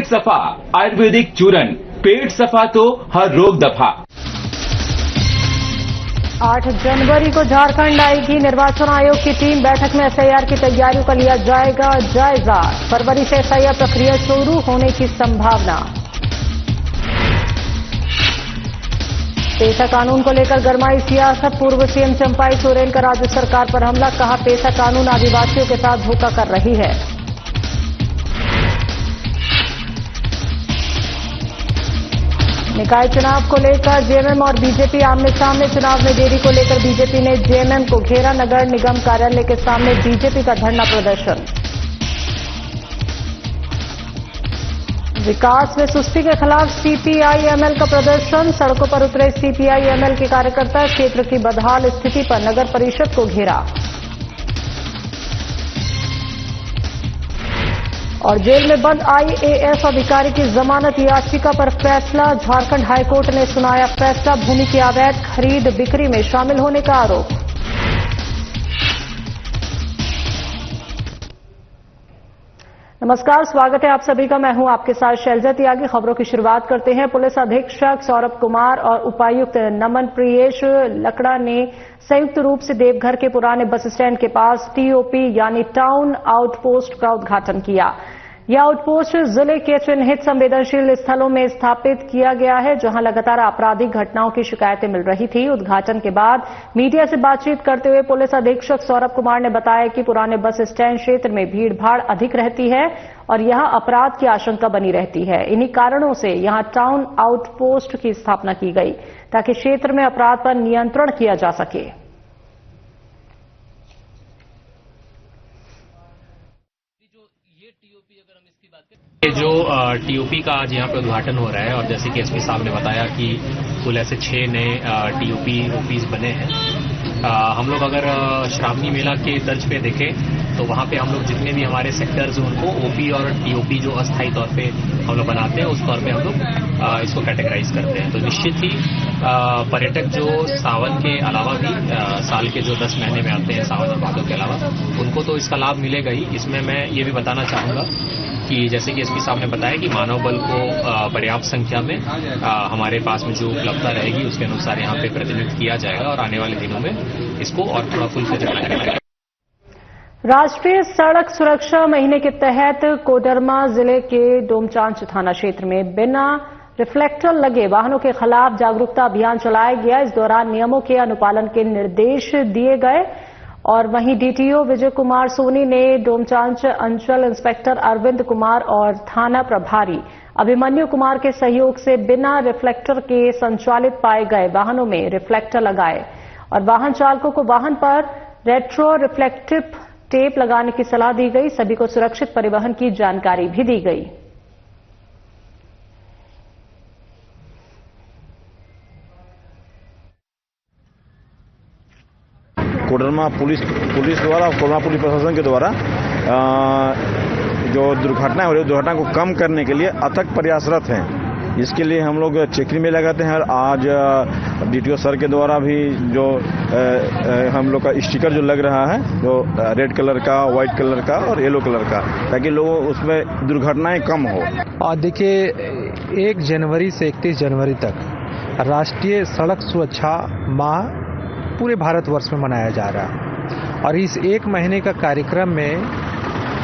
सफा आयुर्वेदिक चूरन, पेट सफा तो हर रोग दफा। 8 जनवरी को झारखंड आएगी निर्वाचन आयोग की टीम। बैठक में एसआईआर की तैयारियों का लिया जाएगा जायजा। फरवरी से एसआईआर प्रक्रिया शुरू होने की संभावना। पेसा कानून को लेकर गरमाई सियासत। पूर्व सीएम चंपाई सोरेन का राज्य सरकार पर हमला। कहा, पेसा कानून आदिवासियों के साथ धोखा कर रही है। निकाय चुनाव को लेकर जेएमएम और बीजेपी आमने सामने। चुनाव में देरी को लेकर बीजेपी ने जेएमएम को घेरा। नगर निगम कार्यालय के सामने बीजेपी का धरना प्रदर्शन। विकास में सुस्ती के खिलाफ सीपीआई-एमएल का प्रदर्शन। सड़कों पर उतरे सीपीआई-एमएल के कार्यकर्ता। क्षेत्र की बदहाल स्थिति पर नगर परिषद को घेरा। और जेल में बंद आईएएस अधिकारी की जमानत याचिका पर फैसला। झारखंड हाईकोर्ट ने सुनाया फैसला। भूमि की अवैध खरीद बिक्री में शामिल होने का आरोप। नमस्कार, स्वागत है आप सभी का। मैं हूं आपके साथ शैलजा त्यागी। खबरों की शुरुआत करते हैं। पुलिस अधीक्षक सौरभ कुमार और उपायुक्त नमन प्रियेश लकड़ा ने संयुक्त रूप से देवघर के पुराने बस स्टैंड के पास टीओपी यानी टाउन आउटपोस्ट का उद्घाटन किया। यह आउटपोस्ट जिले के चिन्हित संवेदनशील स्थलों में स्थापित किया गया है, जहां लगातार आपराधिक घटनाओं की शिकायतें मिल रही थी। उद्घाटन के बाद मीडिया से बातचीत करते हुए पुलिस अधीक्षक सौरभ कुमार ने बताया कि पुराने बस स्टैंड क्षेत्र में भीड़भाड़ अधिक रहती है और यहां अपराध की आशंका बनी रहती है। इन्हीं कारणों से यहां टाउन आउटपोस्ट की स्थापना की गई, ताकि क्षेत्र में अपराध पर नियंत्रण किया जा सके। ये जो टीओपी का आज यहाँ पे उद्घाटन हो रहा है, और जैसे कि एसपी साहब ने बताया कि कुल ऐसे 6 नए टीओपी ओपीज बने हैं। हम लोग अगर श्रावणी मेला के तर्ज पे देखें तो वहाँ पे हम लोग जितने भी हमारे सेक्टर्स हैं उनको ओपी और टीओपी जो अस्थायी तौर पे हम लोग बनाते हैं, उस तौर पे हम लोग इसको कैटेगराइज करते हैं। तो निश्चित ही पर्यटक जो सावन के अलावा भी साल के जो 10 महीने में आते हैं, सावन और भादों के अलावा, उनको तो इसका लाभ मिलेगा ही। इसमें मैं ये भी बताना चाहूंगा कि जैसे कि एसपी साहब ने बताया कि मानव बल को पर्याप्त संख्या में हमारे पास में जो उपलब्धता रहेगी उसके अनुसार यहाँ पे प्रतिनिधित्व किया जाएगा और आने वाले दिनों में इसको और थोड़ा फुल फ्लेज बनाया जाएगा। राष्ट्रीय सड़क सुरक्षा महीने के तहत कोडरमा जिले के डोमचांच थाना क्षेत्र में बिना रिफ्लेक्टर लगे वाहनों के खिलाफ जागरूकता अभियान चलाया गया। इस दौरान नियमों के अनुपालन के निर्देश दिए गए। और वहीं डीटीओ विजय कुमार सोनी ने डोमचांच अंचल इंस्पेक्टर अरविंद कुमार और थाना प्रभारी अभिमन्यु कुमार के सहयोग से बिना रिफ्लेक्टर के संचालित पाए गए वाहनों में रिफ्लेक्टर लगाए और वाहन चालकों को वाहन पर रेट्रो रिफ्लेक्टिव टेप लगाने की सलाह दी गई। सभी को सुरक्षित परिवहन की जानकारी भी दी गई। कोडरमा पुलिस द्वारा, कोडरमा पुलिस प्रशासन के द्वारा जो दुर्घटना हो रही है, दुर्घटना को कम करने के लिए अथक प्रयासरत हैं। इसके लिए हम लोग चेकिंग में लगाते हैं। और आज डीटीओ सर के द्वारा भी जो हम लोग का स्टिकर जो लग रहा है, जो रेड कलर का, व्हाइट कलर का और येलो कलर का, ताकि लोगों उसमें दुर्घटनाएं कम हो। और देखिए, 1 जनवरी से 31 जनवरी तक राष्ट्रीय सड़क सुरक्षा माह पूरे भारतवर्ष में मनाया जा रहा है। और इस 1 महीने का कार्यक्रम में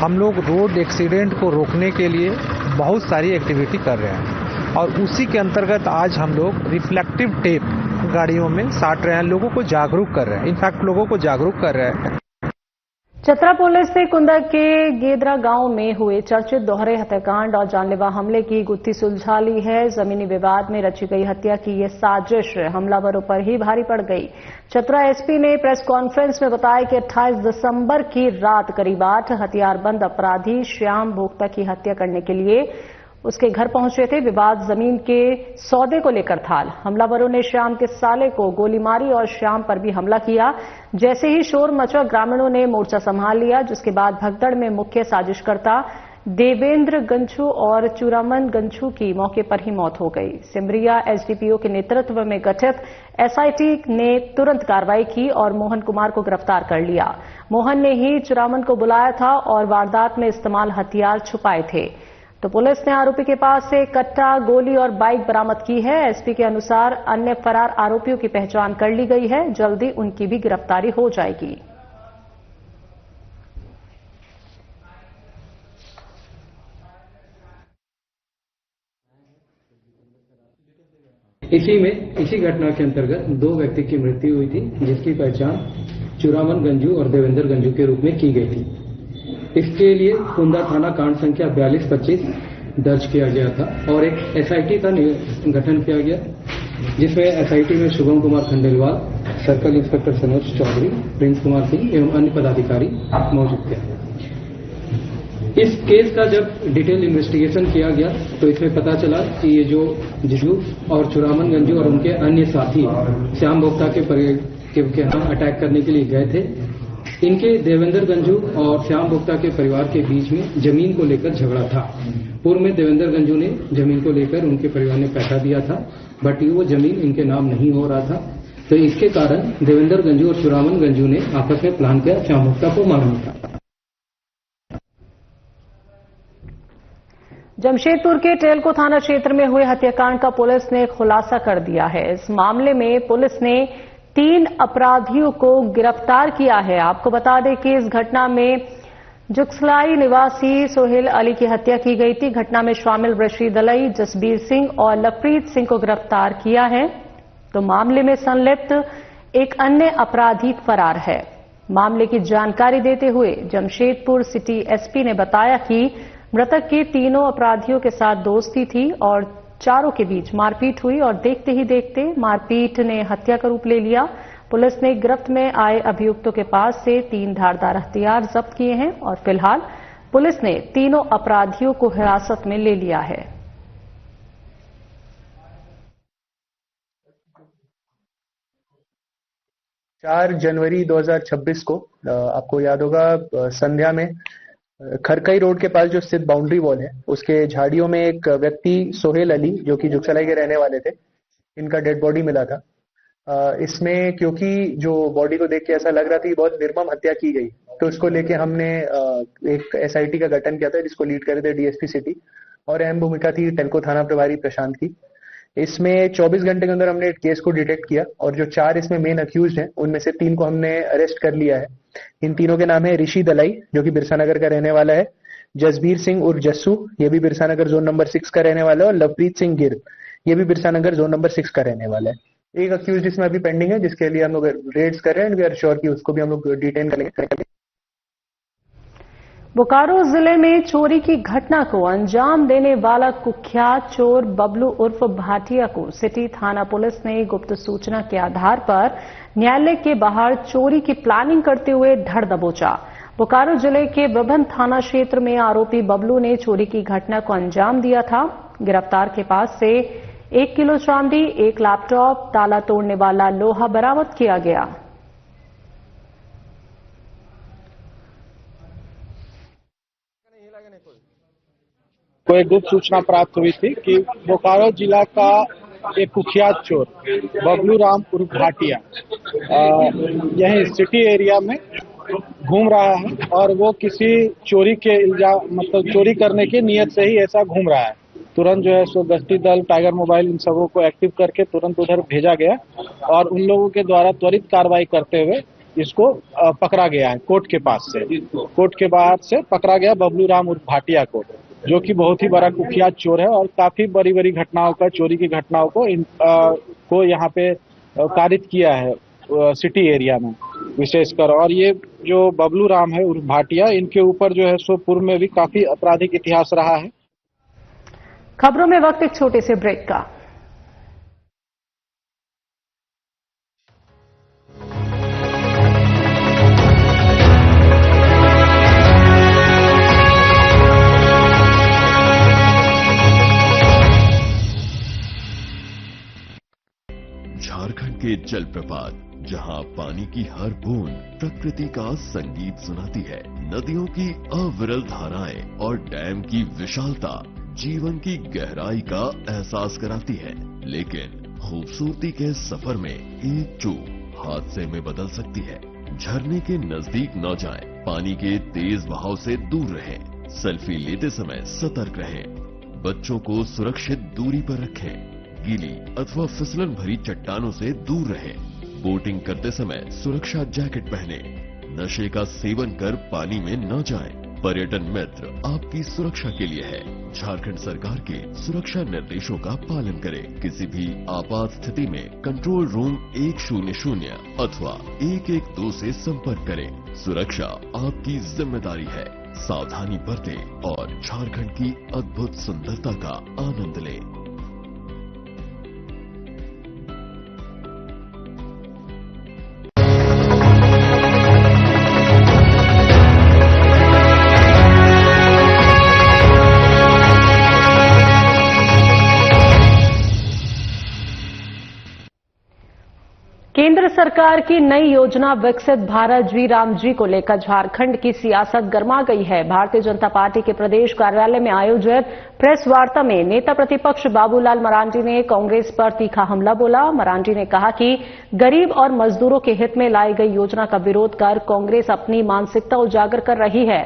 हम लोग रोड एक्सीडेंट को रोकने के लिए बहुत सारी एक्टिविटी कर रहे हैं। और उसी के अंतर्गत आज हम लोग रिफ्लेक्टिव टेप गाड़ियों में साट रहे हैं, लोगों को जागरूक कर रहे हैं। इनफैक्ट लोगों को जागरूक कर रहे हैं। चतरा पुलिस ने कुंदा के गेदरा गांव में हुए चर्चित दोहरे हत्याकांड और जानलेवा हमले की गुत्थी सुलझा ली है। जमीनी विवाद में रची गई हत्या की यह साजिश हमलावरों पर ही भारी पड़ गई। चतरा एसपी ने प्रेस कॉन्फ्रेंस में बताया कि 28 दिसंबर की रात करीब 8 हथियारबंद अपराधी श्याम भोक्ता की हत्या करने के लिए उसके घर पहुंचे थे। विवाद जमीन के सौदे को लेकर था। हमलावरों ने श्याम के साले को गोली मारी और श्याम पर भी हमला किया। जैसे ही शोर मचा, ग्रामीणों ने मोर्चा संभाल लिया, जिसके बाद भगदड़ में मुख्य साजिशकर्ता देवेंद्र गंछू और चूरामन गंछू की मौके पर ही मौत हो गई। सिमरिया एसडीपीओ के नेतृत्व में गठित एसआईटी ने तुरंत कार्रवाई की और मोहन कुमार को गिरफ्तार कर लिया। मोहन ने ही चूरामन को बुलाया था और वारदात में इस्तेमाल हथियार छुपाए थे। तो पुलिस ने आरोपी के पास से कट्टा, गोली और बाइक बरामद की है। एसपी के अनुसार अन्य फरार आरोपियों की पहचान कर ली गई है। जल्दी उनकी भी गिरफ्तारी हो जाएगी। इसी घटना के अंतर्गत 2 व्यक्ति की मृत्यु हुई थी, जिसकी पहचान चुरामन गंजू और देवेंद्र गंजू के रूप में की गई थी। इसके लिए कुंदा थाना कांड संख्या 4225 दर्ज किया गया था और एक एसआईटी का गठन किया गया, जिसमें एसआईटी में Shubham Kumar Khandelwal, circle inspector Sanoj Chaudhary, Prince Kumar Singh एवं अन्य पदाधिकारी मौजूद थे। इस केस का जब डिटेल इन्वेस्टिगेशन किया गया तो इसमें पता चला कि ये जो जिजू और चुरामन गंजू और उनके अन्य साथी श्याम भोक्ता के यहाँ अटैक करने के लिए गए थे। इनके देवेंद्र गंजू और श्याम भोक्ता के परिवार के बीच में जमीन को लेकर झगड़ा था। पूर्व में देवेंद्र गंजू ने जमीन को लेकर उनके परिवार ने पैसा दिया था, बट वो जमीन इनके नाम नहीं हो रहा था। तो इसके कारण देवेंद्र गंजू और चुरामन गंजू ने आपस में प्लान किया श्याम भोक्ता को मारने का। जमशेदपुर के टेलको थाना क्षेत्र में हुए हत्याकांड का पुलिस ने खुलासा कर दिया है। इस मामले में पुलिस ने 3 अपराधियों को गिरफ्तार किया है। आपको बता दें कि इस घटना में जुगसलाई निवासी सोहेल अली की हत्या की गई थी। घटना में शामिल रशीद अली, जसबीर सिंह और लवप्रीत सिंह को गिरफ्तार किया है। तो मामले में संलिप्त एक अन्य अपराधी फरार है। मामले की जानकारी देते हुए जमशेदपुर सिटी एसपी ने बताया कि मृतक के तीनों अपराधियों के साथ दोस्ती थी और चारों के बीच मारपीट हुई और देखते ही देखते मारपीट ने हत्या का रूप ले लिया। पुलिस ने गिरफ्त में आए अभियुक्तों के पास से 3 धारदार हथियार जब्त किए हैं और फिलहाल पुलिस ने तीनों अपराधियों को हिरासत में ले लिया है। जनवरी 2026 को आपको याद होगा संध्या में खरकई रोड के पास जो स्थित बाउंड्री वॉल है उसके झाड़ियों में एक व्यक्ति सोहेल अली जो कि जुगसलाई के रहने वाले थे, इनका डेड बॉडी मिला था। इसमें क्योंकि जो बॉडी को देख के ऐसा लग रहा था कि बहुत निर्मम हत्या की गई, तो इसको लेके हमने एक एसआईटी का गठन किया था जिसको लीड कर रहे थे डीएसपी सिटी और अहम भूमिका थी टेलको थाना प्रभारी प्रशांत की। इसमें 24 घंटे के अंदर हमने केस को डिटेक्ट किया और जो 4 इसमें मेन अक्यूज्ड हैं उनमें से 3 को हमने अरेस्ट कर लिया है। इन तीनों के नाम है ऋषि दलाई जो कि बिरसा नगर का रहने वाला है, जसबीर सिंह उर्फ जस्सू ये भी बिरसा नगर जोन नंबर 6 का रहने वाला है और लवप्रीत सिंह गिर ये भी बिरसा नगर जोन नंबर 6 का रहने वाला है। एक अक्यूज्ड इसमें अभी पेंडिंग है जिसके लिए हम लोग रेड्स कर रहे हैं, वी आर श्योर कि उसको भी हम लोग डिटेन करेंगे। बोकारो जिले में चोरी की घटना को अंजाम देने वाला कुख्यात चोर बबलू उर्फ भाटिया को सिटी थाना पुलिस ने गुप्त सूचना के आधार पर न्यायालय के बाहर चोरी की प्लानिंग करते हुए धर दबोचा। बोकारो जिले के विभिन्न थाना क्षेत्र में आरोपी बबलू ने चोरी की घटना को अंजाम दिया था। गिरफ्तार के पास से 1 किलो चांदी, 1 लैपटॉप, ताला तोड़ने वाला लोहा बरामद किया गया। को एक गुप्त सूचना प्राप्त हुई थी कि बोकारो जिला का एक कुख्यात चोर बबलू राम उर्फ भाटिया यही सिटी एरिया में घूम रहा है और वो किसी चोरी के मतलब चोरी करने की नियत से ही ऐसा घूम रहा है। तुरंत जो है सो गश्ती दल, टाइगर मोबाइल इन सबों को एक्टिव करके तुरंत उधर भेजा गया और उन लोगों के द्वारा त्वरित कार्रवाई करते हुए इसको पकड़ा गया है कोर्ट के पास से। कोर्ट के बाहर से पकड़ा गया बबलू राम उर्फ भाटिया को, जो कि बहुत ही बड़ा कुख्यात चोर है और काफी बड़ी बड़ी घटनाओं का चोरी की घटनाओं को यहाँ पे कारित किया है सिटी एरिया में विशेषकर। और ये जो बबलू राम है उर्फ भाटिया, इनके ऊपर जो है सो पूर्व में भी काफी आपराधिक इतिहास रहा है। खबरों में वक्त एक छोटे से ब्रेक का। झारखंड के जलप्रपात जहां पानी की हर बूंद प्रकृति का संगीत सुनाती है, नदियों की अविरल धाराएं और डैम की विशालता जीवन की गहराई का एहसास कराती है। लेकिन खूबसूरती के सफर में एक चूक हादसे में बदल सकती है। झरने के नजदीक न जाएं, पानी के तेज बहाव से दूर रहें, सेल्फी लेते समय सतर्क रहें। बच्चों को सुरक्षित दूरी पर रखें। गीली अथवा फिसलन भरी चट्टानों से दूर रहें। बोटिंग करते समय सुरक्षा जैकेट पहने। नशे का सेवन कर पानी में न जाएं। पर्यटन मित्र आपकी सुरक्षा के लिए है। झारखंड सरकार के सुरक्षा निर्देशों का पालन करें। किसी भी आपात स्थिति में कंट्रोल रूम 100 अथवा 112 से संपर्क करें। सुरक्षा आपकी जिम्मेदारी है। सावधानी बरतें और झारखंड की अद्भुत सुंदरता का आनंद लें। केंद्र सरकार की नई योजना विकसित भारत जी राम जी को लेकर झारखंड की सियासत गर्मा गई है। भारतीय जनता पार्टी के प्रदेश कार्यालय में आयोजित प्रेस वार्ता में नेता प्रतिपक्ष बाबूलाल मरांडी ने कांग्रेस पर तीखा हमला बोला। मरांडी ने कहा कि गरीब और मजदूरों के हित में लाई गई योजना का विरोध कर कांग्रेस अपनी मानसिकता उजागर कर रही है।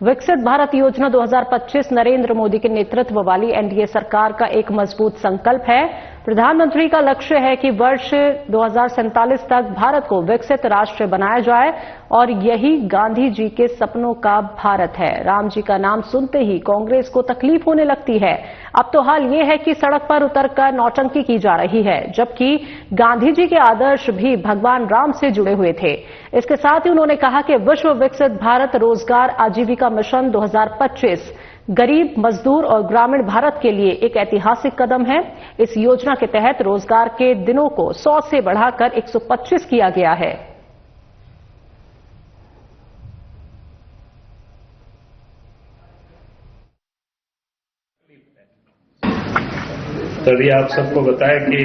विकसित भारत योजना 2025 नरेंद्र मोदी के नेतृत्व वाली एनडीए सरकार का एक मजबूत संकल्प है। प्रधानमंत्री का लक्ष्य है कि वर्ष 2047 तक भारत को विकसित राष्ट्र बनाया जाए और यही गांधी जी के सपनों का भारत है। राम जी का नाम सुनते ही कांग्रेस को तकलीफ होने लगती है। अब तो हाल ये है कि सड़क पर उतरकर नौटंकी की जा रही है, जबकि गांधी जी के आदर्श भी भगवान राम से जुड़े हुए थे। इसके साथ ही उन्होंने कहा कि विश्व विकसित भारत रोजगार आजीविका मिशन 2025 गरीब, मजदूर और ग्रामीण भारत के लिए एक ऐतिहासिक कदम है। इस योजना के तहत रोजगार के दिनों को 100 से बढ़ाकर 125 किया गया है। तभी आप सबको बताया कि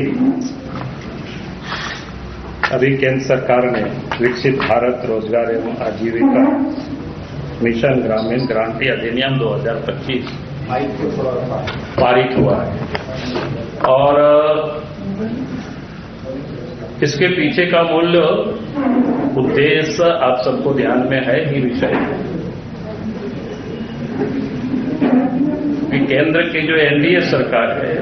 अभी केंद्र सरकार ने विकसित भारत रोजगार एवं आजीविका मिशन ग्रामीण क्रांति अधिनियम 2025 पारित हुआ है और इसके पीछे का मूल उद्देश्य आप सबको ध्यान में है ही विषय कि केंद्र की जो एनडीए सरकार है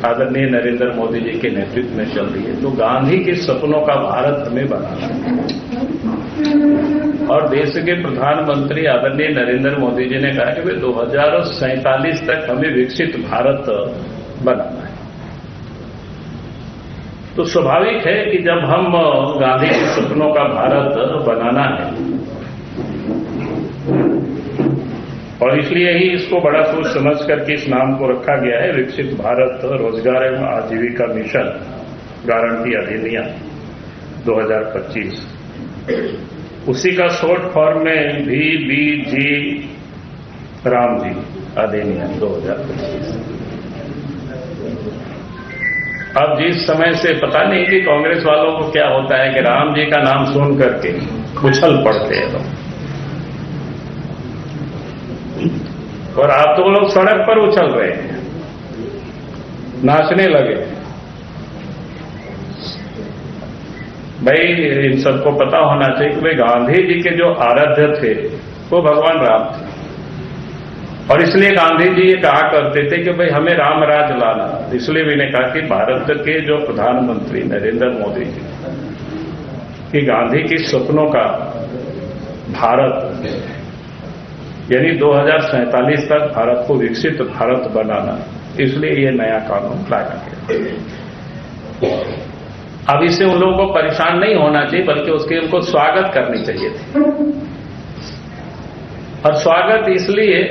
आदरणीय नरेंद्र मोदी जी के नेतृत्व में चल रही है, तो गांधी के सपनों का भारत हमें बनाना है। और देश के प्रधानमंत्री आदरणीय नरेंद्र मोदी जी ने कहा कि भाई 2047 तक हमें विकसित भारत बनाना है। तो स्वाभाविक है कि जब हम गांधी के सपनों का भारत बनाना है और इसलिए ही इसको बड़ा सोच समझ करके इस नाम को रखा गया है विकसित भारत रोजगार एवं आजीविका मिशन गारंटी अधिनियम 2025। उसी का शॉर्ट फॉर्म में VBG राम जी अधिनियम 2025। अब जिस समय से पता नहीं कि कांग्रेस वालों को क्या होता है कि राम जी का नाम सुन करके उछल पड़ते हैं लोग, और आप तो लोग सड़क पर उछल रहे हैं, नाचने लगे। भाई इन सबको पता होना चाहिए कि भाई गांधी जी के जो आराध्य थे वो भगवान राम थे, और इसलिए गांधी जी ये कहा करते थे कि भाई हमें राम राज लाना। इसलिए मैंने कहा कि भारत के जो प्रधानमंत्री नरेंद्र मोदी जी कि गांधी के सपनों का भारत यानी 2047 तक भारत को विकसित भारत बनाना, इसलिए ये नया कानून लाया गया। अब इससे उन लोगों को परेशान नहीं होना चाहिए, बल्कि उसके उनको स्वागत करनी चाहिए थी। और स्वागत इसलिए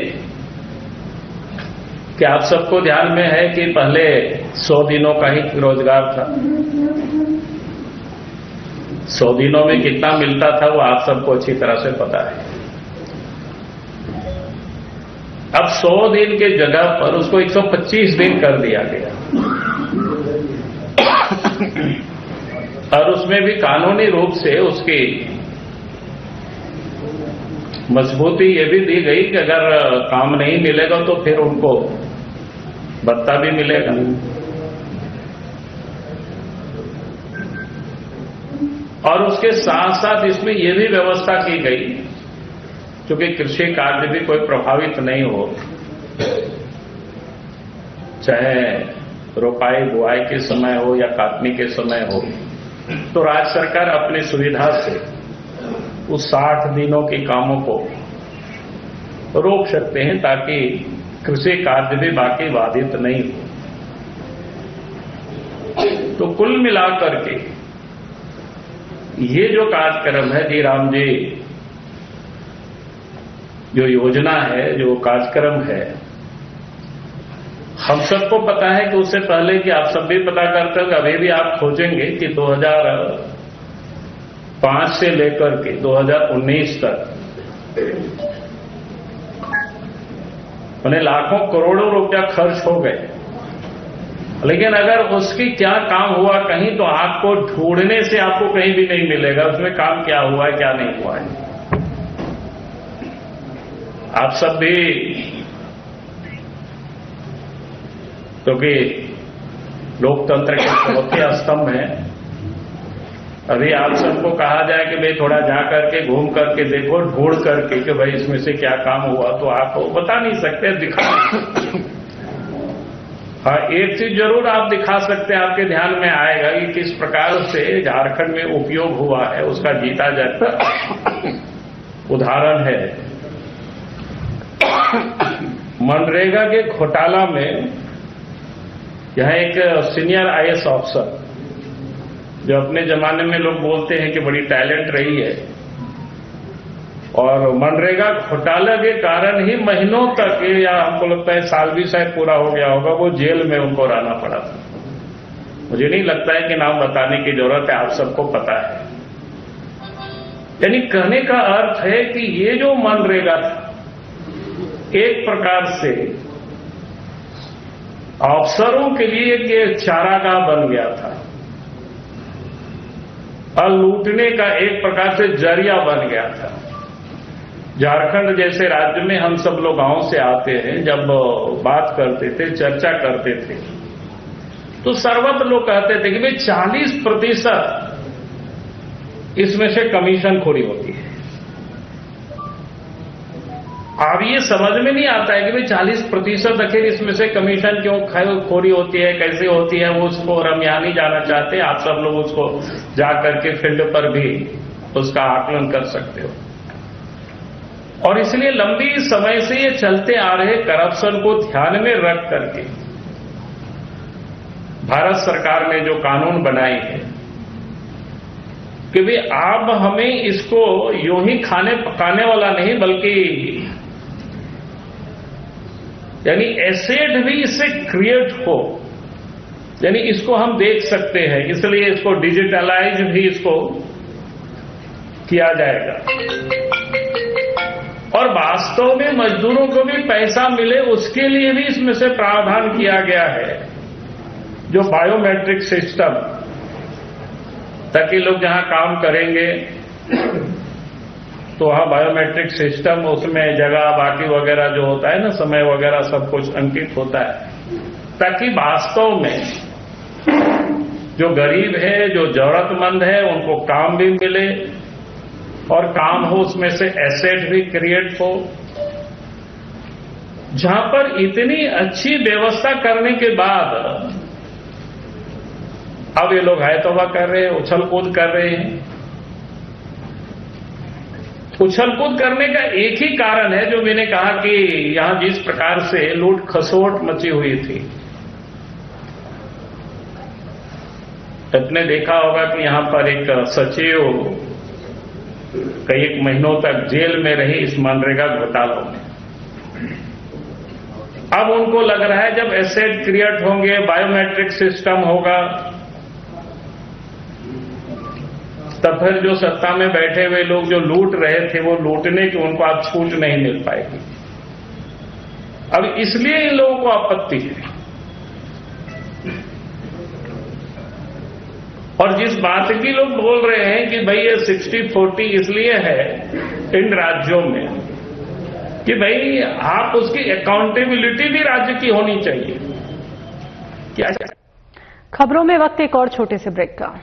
कि आप सबको ध्यान में है कि पहले 100 दिनों का ही रोजगार था। 100 दिनों में कितना मिलता था वो आप सबको अच्छी तरह से पता है। अब 100 दिन के जगह पर उसको 125 दिन कर दिया गया, और उसमें भी कानूनी रूप से उसकी मजबूती ये भी दी गई कि अगर काम नहीं मिलेगा तो फिर उनको भत्ता भी मिलेगा। और उसके साथ साथ इसमें यह भी व्यवस्था की गई चूंकि कृषि कार्य भी कोई प्रभावित नहीं हो, चाहे रोपाई बुआई के समय हो या काटने के समय हो, तो राज्य सरकार अपनी सुविधा से उस 60 दिनों के कामों को रोक सकते हैं ताकि कृषि कार्य भी बाकी बाधित नहीं हो। तो कुल मिलाकर के ये जो कार्यक्रम है जी राम जी, जो योजना है, जो कार्यक्रम है, हम सबको पता है कि उससे पहले कि आप सब भी पता करते हो, अभी भी आप खोजेंगे कि 2005 से लेकर के 2019 तक उन्हें लाखों करोड़ों रुपया खर्च हो गए, लेकिन अगर उसकी क्या काम हुआ कहीं, तो आपको ढूंढने से आपको कहीं भी नहीं मिलेगा उसमें काम क्या हुआ है क्या नहीं हुआ है। आप सब भी, क्योंकि लोकतंत्र के चौथे स्तंभ हैं, अभी आप सबको कहा जाए कि भाई थोड़ा जा करके घूम करके देखो, ढूंढ करके कि भाई इसमें से क्या काम हुआ, तो आप बता नहीं सकते, दिखा नहीं सकते। हाँ, एक चीज जरूर आप दिखा सकते हैं, आपके ध्यान में आएगा कि किस प्रकार से झारखंड में उपयोग हुआ है, उसका जीता जाता उदाहरण है मनरेगा के घोटाला में। यहां एक सीनियर आईएएस अफसर, जो अपने जमाने में लोग बोलते हैं कि बड़ी टैलेंट रही है, और मनरेगा घोटाला के कारण ही महीनों तक, या हमको लगता है साल भी शायद पूरा हो गया होगा, वो जेल में उनको रहना पड़ा था। मुझे नहीं लगता है कि नाम बताने की जरूरत है, आप सबको पता है। यानी कहने का अर्थ है कि ये जो मनरेगा था, एक प्रकार से अफसरों के लिए एक चारागाह बन गया था और लूटने का एक प्रकार से जरिया बन गया था। झारखंड जैसे राज्य में हम सब लोग गांव से आते हैं, जब बात करते थे, चर्चा करते थे, तो सर्वत्र लोग कहते थे कि भाई 40% इसमें से कमीशनखोरी होती है। अब ये समझ में नहीं आता है कि भाई 40% आखिर इसमें से कमीशन क्यों खोरी होती है, कैसे होती है, वो उसको हम यहाँ नहीं जाना चाहते। आप सब लोग उसको जाकर के फील्ड पर भी उसका आकलन कर सकते हो। और इसलिए लंबी समय से ये चलते आ रहे करप्शन को ध्यान में रख करके भारत सरकार ने जो कानून बनाए हैं कि भाई आप हमें इसको यूं ही खाने पकाने वाला नहीं, बल्कि यानी एसेट भी इससे क्रिएट हो, यानी इसको हम देख सकते हैं, इसलिए इसको डिजिटलाइज भी इसको किया जाएगा। और वास्तव में मजदूरों को भी पैसा मिले, उसके लिए भी इसमें से प्रावधान किया गया है, जो बायोमेट्रिक सिस्टम, ताकि लोग जहां काम करेंगे तो वहां बायोमेट्रिक सिस्टम, उसमें जगह बाकी वगैरह जो होता है ना, समय वगैरह सब कुछ अंकित होता है, ताकि वास्तव में जो गरीब है, जो जरूरतमंद है, उनको काम भी मिले, और काम हो उसमें से एसेट भी क्रिएट हो। जहां पर इतनी अच्छी व्यवस्था करने के बाद अब ये लोग है तौबा कर रहे हैं, उछल कूद कर रहे हैं। उछल कूद करने का एक ही कारण है, जो मैंने कहा कि यहां जिस प्रकार से लूट खसोट मची हुई थी। आपने देखा होगा कि यहां पर एक सचिव कई महीनों तक जेल में रही इस मनरेगा घोटालों में। अब उनको लग रहा है जब एसेट क्रिएट होंगे, बायोमेट्रिक सिस्टम होगा, तब फिर जो सत्ता में बैठे हुए लोग जो लूट रहे थे, वो लूटने की उनको अब छूट नहीं मिल पाएगी। अब इसलिए इन लोगों को आपत्ति है। और जिस बात की लोग बोल रहे हैं कि भाई ये 60-40 इसलिए है इन राज्यों में कि भाई आप उसकी अकाउंटेबिलिटी भी राज्य की होनी चाहिए। क्या खबरों में वक्त एक और छोटे से ब्रेक का।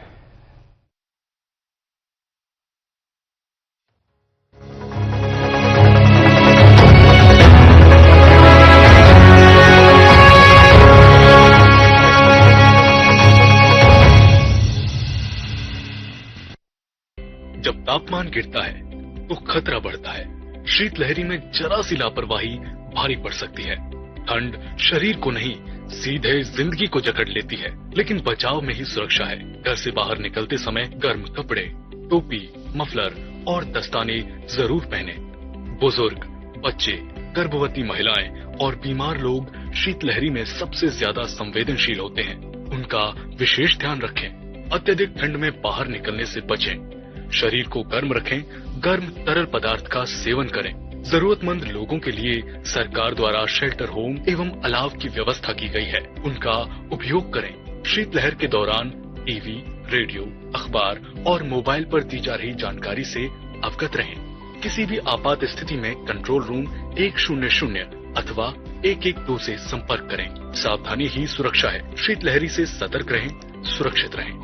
तापमान गिरता है तो खतरा बढ़ता है। शीतलहरी में जरा सी लापरवाही भारी पड़ सकती है। ठंड शरीर को नहीं सीधे जिंदगी को जकड़ लेती है, लेकिन बचाव में ही सुरक्षा है। घर से बाहर निकलते समय गर्म कपड़े, टोपी, मफलर और दस्ताने जरूर पहने। बुजुर्ग, बच्चे, गर्भवती महिलाएं और बीमार लोग शीतलहरी में सबसे ज्यादा संवेदनशील होते हैं। उनका विशेष ध्यान रखें। अत्यधिक ठंड में बाहर निकलने से बचें। शरीर को गर्म रखें। गर्म तरल पदार्थ का सेवन करें। जरूरतमंद लोगों के लिए सरकार द्वारा शेल्टर होम एवं अलाव की व्यवस्था की गई है, उनका उपयोग करें। शीतलहर के दौरान टीवी, रेडियो, अखबार और मोबाइल पर दी जा रही जानकारी से अवगत रहें। किसी भी आपात स्थिति में कंट्रोल रूम 100 अथवा 112 से संपर्क करें। सावधानी ही सुरक्षा है। शीतलहरी से सतर्क रहें, सुरक्षित रहें।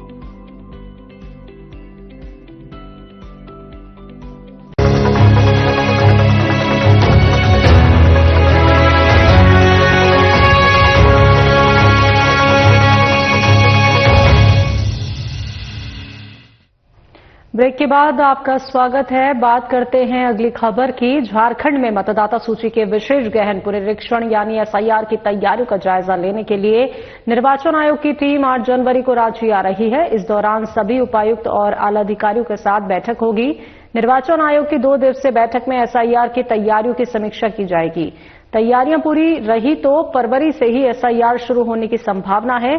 ब्रेक के बाद आपका स्वागत है। बात करते हैं अगली खबर की। झारखंड में मतदाता सूची के विशेष गहन पुनरीक्षण यानी एसआईआर की तैयारियों का जायजा लेने के लिए निर्वाचन आयोग की टीम 8 जनवरी को रांची आ रही है। इस दौरान सभी उपायुक्त और आला अधिकारियों के साथ बैठक होगी। निर्वाचन आयोग की 2 दिवसीय बैठक में एसआईआर की तैयारियों की समीक्षा की जाएगी। तैयारियां पूरी रही तो फरवरी से ही एसआईआर शुरू होने की संभावना है।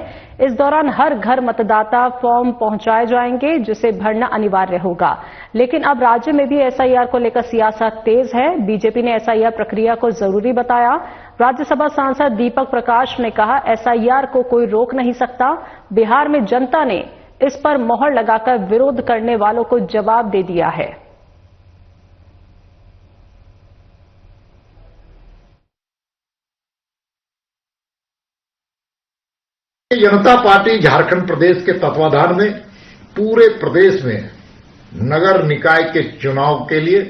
इस दौरान हर घर मतदाता फॉर्म पहुंचाए जाएंगे, जिसे भरना अनिवार्य होगा। लेकिन अब राज्य में भी एसआईआर को लेकर सियासत तेज है। बीजेपी ने एसआईआर प्रक्रिया को जरूरी बताया। राज्यसभा सांसद दीपक प्रकाश ने कहा, एसआईआर को कोई रोक नहीं सकता। बिहार में जनता ने इस पर मोहर लगाकर विरोध करने वालों को जवाब दे दिया है। जनता पार्टी झारखंड प्रदेश के तत्वाधान में पूरे प्रदेश में नगर निकाय के चुनाव के लिए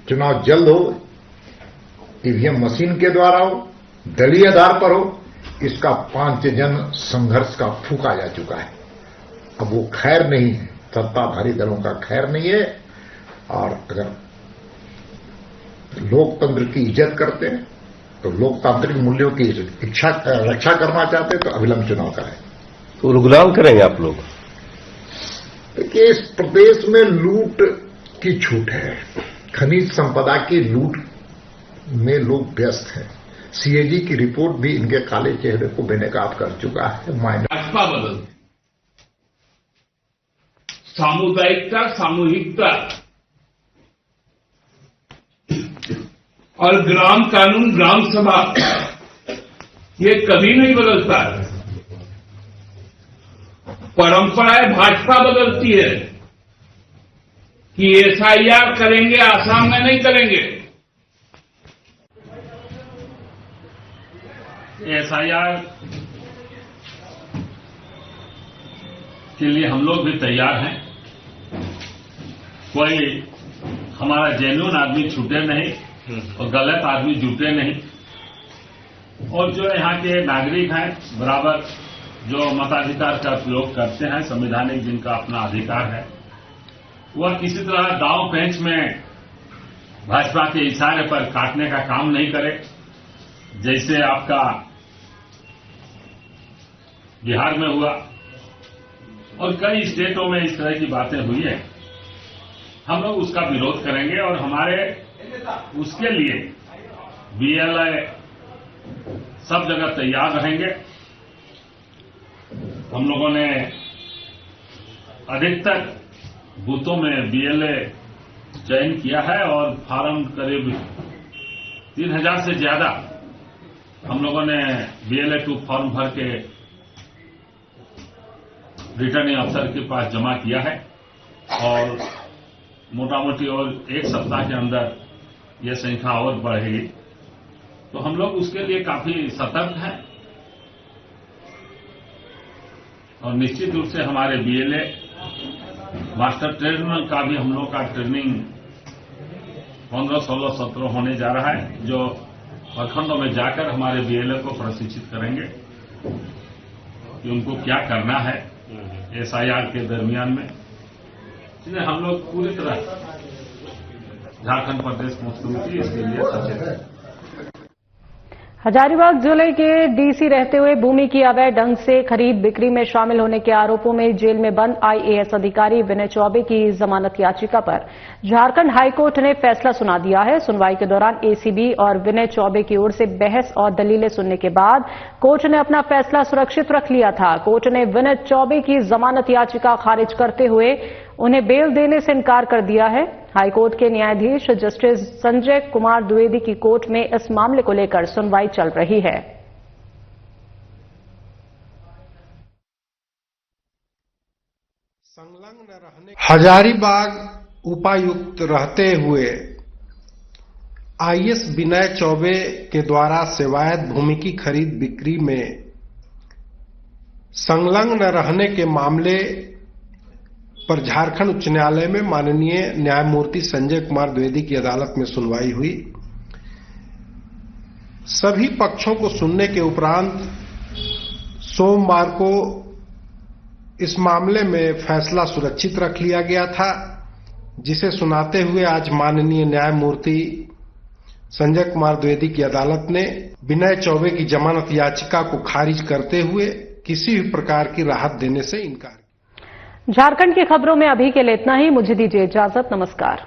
चुनाव जल्द हो, ईवीएम मशीन के द्वारा हो, दलीय आधार पर हो, इसका 5 जन संघर्ष का फूंका जा चुका है। अब वो खैर नहीं है, सत्ताधारी दलों का खैर नहीं है। और अगर लोकतंत्र की इज्जत करते हैं तो लोकतांत्रिक मूल्यों की रक्षा करना चाहते तो अविलंब चुनाव कराएं। तो गुलाम करेंगे आप लोग? देखिए, इस प्रदेश में लूट की छूट है। खनिज संपदा की लूट में लोग व्यस्त हैं। सीएजी की रिपोर्ट भी इनके काले चेहरे को बेनकाब कर चुका है। भाजपा बदल, सामुदायिकता, सामूहिकता और ग्राम कानून, ग्राम सभा, ये कभी नहीं बदलता है। परंपराएं भाजपा बदलती है कि एसआईआर करेंगे, आसाम में नहीं करेंगे। एसआईआर के लिए हम लोग भी तैयार हैं। कोई हमारा जेन्युइन आदमी छूटे नहीं और गलत आदमी जुटे नहीं। और जो यहाँ के नागरिक हैं बराबर जो मताधिकार का प्रयोग करते हैं, संवैधानिक जिनका अपना अधिकार है, वह किसी तरह दांव पेंच में भाजपा के इशारे पर काटने का काम नहीं करे। जैसे आपका बिहार में हुआ और कई स्टेटों में इस तरह की बातें हुई है। हम लोग उसका विरोध करेंगे और हमारे उसके लिए बीएलए सब जगह तैयार रहेंगे। हम लोगों ने अधिकतर बूथों में बीएलए चयन किया है और फार्म करीब 3000 से ज्यादा हम लोगों ने बीएलए 2 फॉर्म भर के रिटर्निंग अफसर के पास जमा किया है और मोटा मोटी और 1 सप्ताह के अंदर यह संख्या और बढ़ेगी। तो हम लोग उसके लिए काफी सतर्क हैं और निश्चित रूप से हमारे बीएलए मास्टर ट्रेनर का भी हम लोग का ट्रेनिंग 15, 16, 17 होने जा रहा है, जो प्रखंडों में जाकर हमारे बीएलए को प्रशिक्षित करेंगे कि उनको क्या करना है एसआईआर के दरमियान में। इसलिए हम लोग पूरी तरह झारखंड प्रदेश मुक्त हुई इसके लिए सचेत है। हजारीबाग जिले के डीसी रहते हुए भूमि की अवैध ढंग से खरीद बिक्री में शामिल होने के आरोपों में जेल में बंद आईएएस अधिकारी विनय चौबे की जमानत याचिका पर झारखंड हाईकोर्ट ने फैसला सुना दिया है। सुनवाई के दौरान एसीबी और विनय चौबे की ओर से बहस और दलीलें सुनने के बाद कोर्ट ने अपना फैसला सुरक्षित रख लिया था। कोर्ट ने विनय चौबे की जमानत याचिका खारिज करते हुए उन्हें बेल देने से इनकार कर दिया है। हाईकोर्ट के न्यायाधीश जस्टिस संजय कुमार द्विवेदी की कोर्ट में इस मामले को लेकर सुनवाई चल रही है। हजारीबाग उपायुक्त रहते हुए आईएएस विनय चौबे के द्वारा सेवायत भूमि की खरीद बिक्री में संलग्न रहने के मामले पर झारखंड उच्च न्यायालय में माननीय न्यायमूर्ति संजय कुमार द्विवेदी की अदालत में सुनवाई हुई। सभी पक्षों को सुनने के उपरांत सोमवार को इस मामले में फैसला सुरक्षित रख लिया गया था, जिसे सुनाते हुए आज माननीय न्यायमूर्ति संजय कुमार द्विवेदी की अदालत ने विनय चौबे की जमानत याचिका को खारिज करते हुए किसी भी प्रकार की राहत देने से इनकार। झारखंड की खबरों में अभी के लिए इतना ही। मुझे दीजिए इजाजत। नमस्कार।